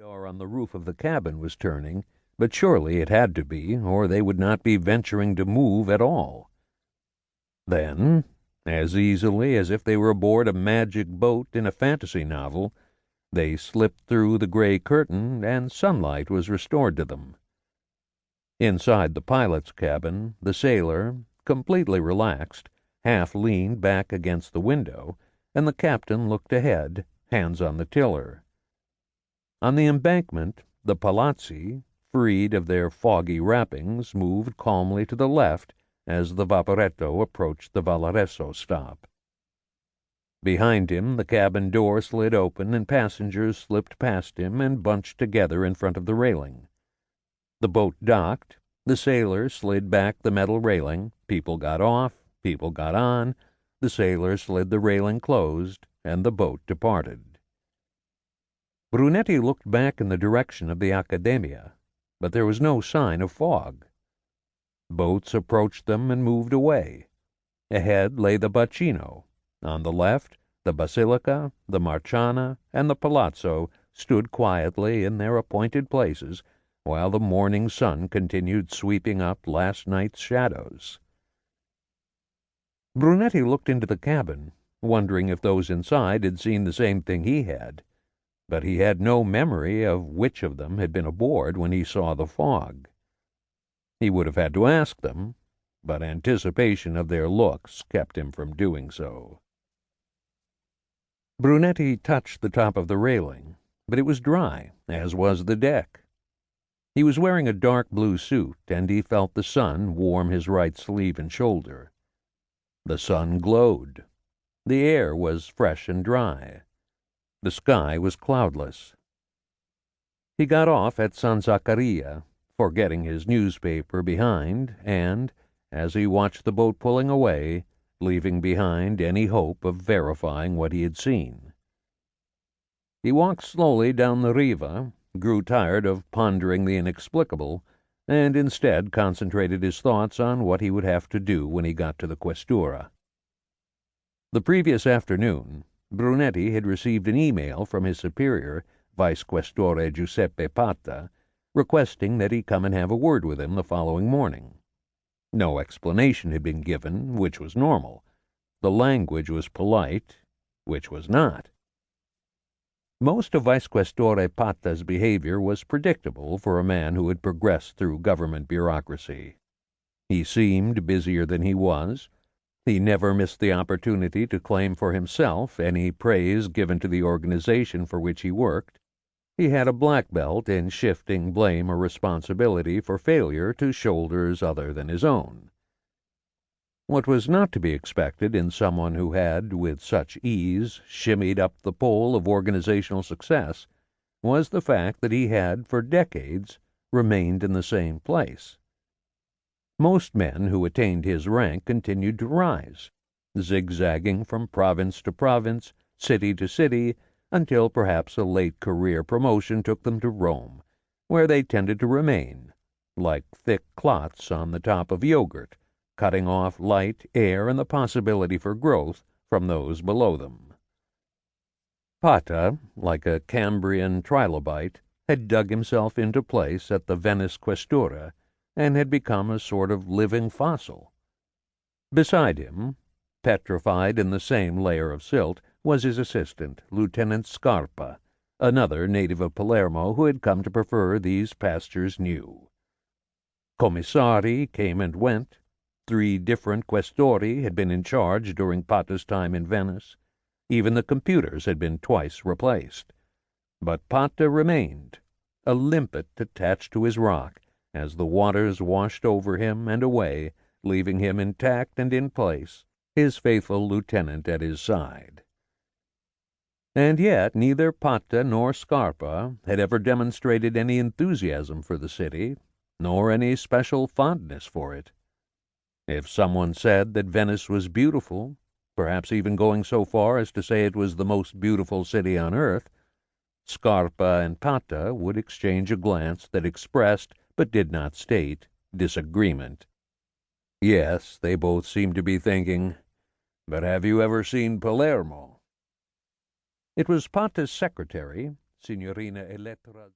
radar on the roof of the cabin was turning, but surely it had to be, or they would not be venturing to move at all. Then, as easily as if they were aboard a magic boat in a fantasy novel, they slipped through the gray curtain, and sunlight was restored to them. Inside the pilot's cabin, the sailor, completely relaxed, half leaned back against the window, and the captain looked ahead, hands on the tiller. On the embankment, the palazzi, freed of their foggy wrappings, moved calmly to the left as the Vaporetto approached the Valparaiso stop. Behind him, the cabin door slid open and passengers slipped past him and bunched together in front of the railing. The boat docked, the sailor slid back the metal railing, people got off, people got on, the sailor slid the railing closed, and the boat departed. Brunetti looked back in the direction of the Accademia, but there was no sign of fog. Boats approached them and moved away. Ahead lay the Bacino. On the left, the Basilica, the Marciana, and the Palazzo stood quietly in their appointed places, while the morning sun continued sweeping up last night's shadows. Brunetti looked into the cabin, wondering if those inside had seen the same thing he had, but he had no memory of which of them had been aboard when he saw the fog. He would have had to ask them, but anticipation of their looks kept him from doing so. Brunetti touched the top of the railing, but it was dry, as was the deck. He was wearing a dark blue suit, and he felt the sun warm his right sleeve and shoulder. The sun glowed. The air was fresh and dry. The sky was cloudless. He got off at San Zaccaria, forgetting his newspaper behind, and, as he watched the boat pulling away, leaving behind any hope of verifying what he had seen. He walked slowly down the Riva, grew tired of pondering the inexplicable, and instead concentrated his thoughts on what he would have to do when he got to the Questura. The previous afternoon, Brunetti had received an email from his superior, Vice Questore Giuseppe Pata, requesting that he come and have a word with him the following morning. No explanation had been given, which was normal. The language was polite, which was not. Most of Vice Questore Pata's behavior was predictable for a man who had progressed through government bureaucracy. He seemed busier than he was. He never missed the opportunity to claim for himself any praise given to the organization for which he worked. He had a black belt in shifting blame or responsibility for failure to shoulders other than his own. What was not to be expected in someone who had, with such ease, shimmied up the pole of organizational success was the fact that he had, for decades, remained in the same place. Most men who attained his rank continued to rise, zigzagging from province to province, city to city, until perhaps a late career promotion took them to Rome, where they tended to remain, like thick clots on the top of yogurt, cutting off light, air, and the possibility for growth from those below them. Pata, like a Cambrian trilobite, had dug himself into place at the Venice Questura, and had become a sort of living fossil. Beside him, petrified in the same layer of silt, was his assistant, Lieutenant Scarpa, another native of Palermo who had come to prefer these pastures new. Commissari came and went. 3 different questori had been in charge during Pata's time in Venice. Even the computers had been twice replaced. But Pata remained, a limpet attached to his rock, as the waters washed over him and away, leaving him intact and in place, his faithful lieutenant at his side. And yet neither Pata nor Scarpa had ever demonstrated any enthusiasm for the city, nor any special fondness for it. If someone said that Venice was beautiful, perhaps even going so far as to say it was the most beautiful city on earth, Scarpa and Pata would exchange a glance that expressed, but did not state, disagreement. Yes, they both seemed to be thinking, but have you ever seen Palermo? It was Pata's secretary, Signorina Elettra